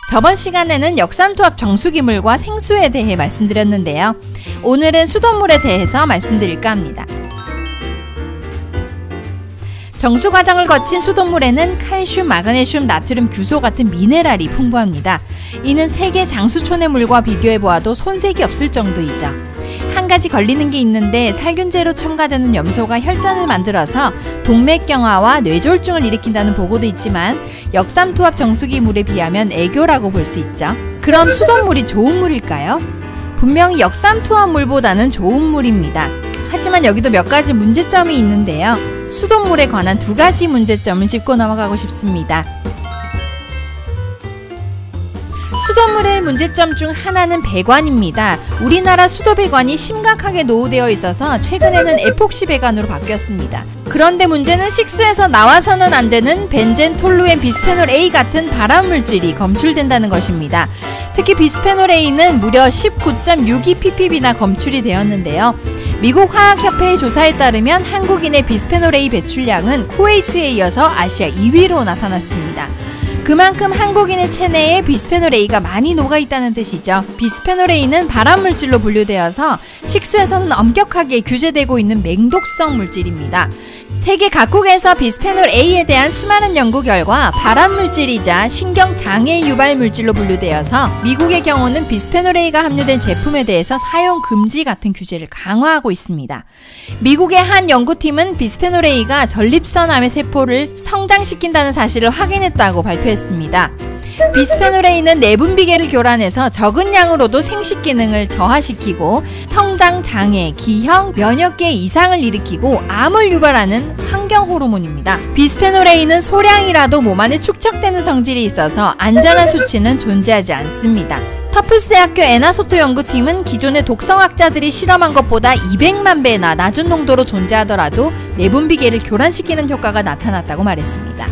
저번 시간에는 역삼투압 정수기물과 생수에 대해 말씀드렸는데요. 오늘은 수돗물에 대해서 말씀드릴까 합니다. 정수 과정을 거친 수돗물에는 칼슘, 마그네슘, 나트륨, 규소 같은 미네랄이 풍부합니다. 이는 세계 장수촌의 물과 비교해보아도 손색이 없을 정도이죠. 한 가지 걸리는 게 있는데 살균제로 첨가되는 염소가 혈전을 만들어서 동맥경화와 뇌졸중을 일으킨다는 보고도 있지만 역삼투압 정수기 물에 비하면 애교라고 볼 수 있죠. 그럼 수돗물이 좋은 물일까요? 분명히 역삼투압 물보다는 좋은 물입니다. 하지만 여기도 몇 가지 문제점이 있는데요. 수돗물에 관한 두 가지 문제점을 짚고 넘어가고 싶습니다. 수돗물의 문제점 중 하나는 배관입니다. 우리나라 수도 배관이 심각하게 노후되어 있어서 최근에는 에폭시 배관으로 바뀌었습니다. 그런데 문제는 식수에서 나와서는 안 되는 벤젠, 톨루엔, 비스페놀 A 같은 발암물질이 검출된다는 것입니다. 특히 비스페놀 A는 무려 19.62ppb나 검출이 되었는데요. 미국 화학협회의 조사에 따르면 한국인의 비스페놀 A 배출량은 쿠웨이트에 이어서 아시아 2위로 나타났습니다. 그만큼 한국인의 체내에 비스페놀 A가 많이 녹아있다는 뜻이죠. 비스페놀 A는 발암물질로 분류되어서 식수에서는 엄격하게 규제되고 있는 맹독성 물질입니다. 세계 각국에서 비스페놀 A에 대한 수많은 연구 결과 발암물질이자 신경장애 유발물질로 분류되어서 미국의 경우는 비스페놀 A가 함유된 제품에 대해서 사용 금지 같은 규제를 강화하고 있습니다. 미국의 한 연구팀은 비스페놀 A가 전립선 암의 세포를 성장시킨다는 사실을 확인했다고 발표했습니다. 비스페놀 A는 내분비계를 교란해서 적은 양으로도 생식 기능을 저하시키고 성장 장애, 기형, 면역계 이상을 일으키고 암을 유발하는 환경 호르몬입니다. 비스페놀 A는 소량이라도 몸 안에 축적되는 성질이 있어서 안전한 수치는 존재하지 않습니다. 터프스 대학교 애나소토 연구팀은 기존의 독성학자들이 실험한 것보다 200만 배나 낮은 농도로 존재하더라도 내분비계를 교란시키는 효과가 나타났다고 말했습니다.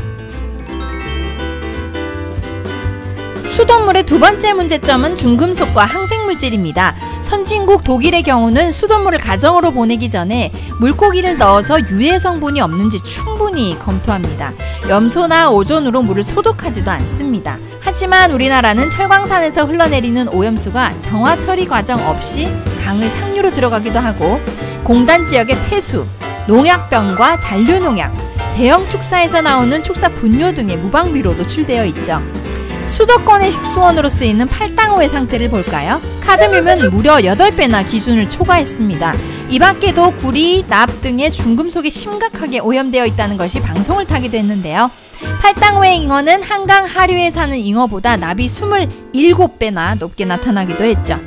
수돗물의 두 번째 문제점은 중금속과 항생물질입니다. 선진국 독일의 경우는 수돗물을 가정으로 보내기 전에 물고기를 넣어서 유해 성분이 없는지 충분히 검토합니다. 염소나 오존으로 물을 소독하지도 않습니다. 하지만 우리나라는 철광산에서 흘러내리는 오염수가 정화 처리 과정 없이 강을 상류로 들어가기도 하고 공단 지역의 폐수, 농약병과 잔류농약, 대형 축사에서 나오는 축사 분뇨 등의 무방비로 노출되어 있죠. 수도권의 식수원으로 쓰이는 팔당호의 상태를 볼까요? 카드뮴은 무려 8배나 기준을 초과했습니다. 이 밖에도 구리, 납 등의 중금속이 심각하게 오염되어 있다는 것이 방송을 타기도 했는데요. 팔당호의 잉어는 한강 하류에 사는 잉어보다 납이 27배나 높게 나타나기도 했죠.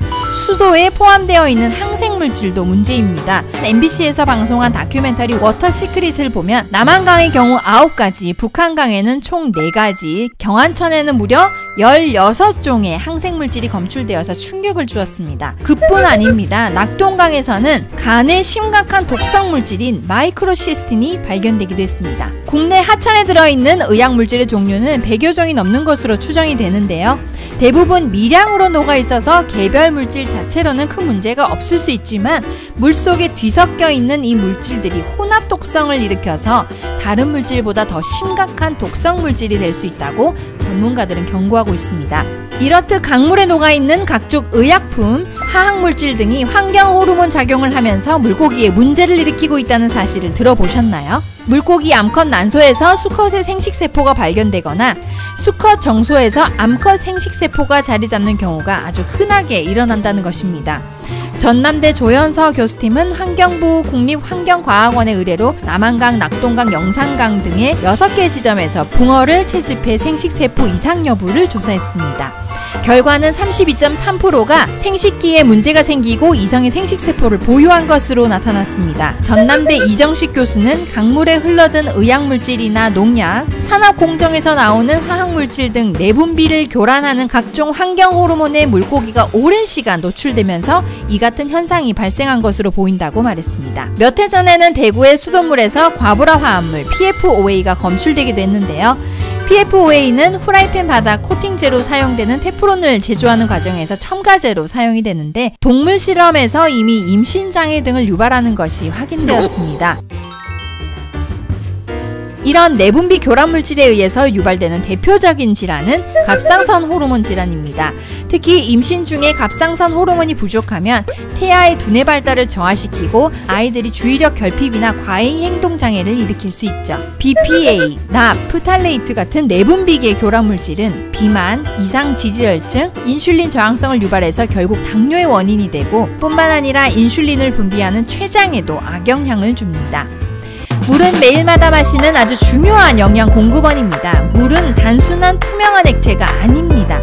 수도에 포함되어 있는 항생물질도 문제입니다. MBC에서 방송한 다큐멘터리 워터 시크릿을 보면 남한강의 경우 9가지, 북한강에는 총 4가지, 경안천에는 무려 16종의 항생물질이 검출되어서 충격을 주었습니다. 그뿐 아닙니다. 낙동강에서는 간에 심각한 독성물질인 마이크로시스틴이 발견되기도 했습니다. 국내 하천에 들어있는 의약물질의 종류는 100여 종이 넘는 것으로 추정이 되는데요. 대부분 미량으로 녹아있어서 개별 물질 자체로는 큰 문제가 없을 수 있지만 물속에 뒤섞여 있는 이 물질들이 혼합 독성을 일으켜서 다른 물질보다 더 심각한 독성 물질이 될 수 있다고 전문가들은 경고하고 있습니다. 이렇듯 강물에 녹아있는 각종 의약품, 화학물질 등이 환경 호르몬 작용을 하면서 물고기에 문제를 일으키고 있다는 사실을 들어보셨나요? 물고기 암컷 난소에서 수컷의 생식세포가 발견되거나 수컷 정소에서 암컷 생식세포가 자리잡는 경우가 아주 흔하게 일어난다는 것입니다. 전남대 조현서 교수팀은 환경부 국립환경과학원의 의뢰로 남한강, 낙동강, 영산강 등의 6개 지점에서 붕어를 채집해 생식세포 이상 여부를 조사했습니다. 결과는 32.3%가 생식기에 문제가 생기고 이성의 생식세포를 보유한 것으로 나타났습니다. 전남대 이정식 교수는 강물에 흘러든 의약물질이나 농약, 산업공정에서 나오는 화학물질 등 내분비를 교란하는 각종 환경호르몬에 물고기가 오랜 시간 노출되면서 이 같은 현상이 발생한 것으로 보인다고 말했습니다. 몇 해 전에는 대구의 수돗물에서 과부라 화합물 PFOA가 검출되기도 했는데요. PFOA는 후라이팬 바닥 코팅제로 사용되는 테프론을 제조하는 과정에서 첨가제로 사용이 되는데 동물 실험에서 이미 임신장애 등을 유발하는 것이 확인되었습니다. 이런 내분비 교란 물질에 의해서 유발되는 대표적인 질환은 갑상선 호르몬 질환입니다. 특히 임신 중에 갑상선 호르몬이 부족하면 태아의 두뇌 발달을 저하시키고 아이들이 주의력 결핍이나 과잉 행동 장애를 일으킬 수 있죠. BPA, 납, 프탈레이트 같은 내분비계 교란 물질은 비만, 이상 지지혈증, 인슐린 저항성을 유발해서 결국 당뇨의 원인이 되고 뿐만 아니라 인슐린을 분비하는 췌장에도 악영향을 줍니다. 물은 매일마다 마시는 아주 중요한 영양 공급원입니다. 물은 단순한 투명한 액체가 아닙니다.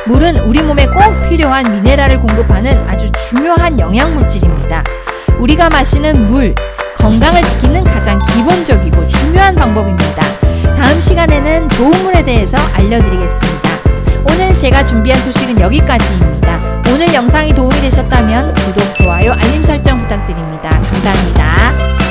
물은 우리 몸에 꼭 필요한 미네랄을 공급하는 아주 중요한 영양물질입니다. 우리가 마시는 물, 건강을 지키는 가장 기본적이고 중요한 방법입니다. 다음 시간에는 좋은 물에 대해서 알려드리겠습니다. 오늘 제가 준비한 소식은 여기까지입니다. 오늘 영상이 도움이 되셨다면 구독, 좋아요, 알림 설정 부탁드립니다. 감사합니다.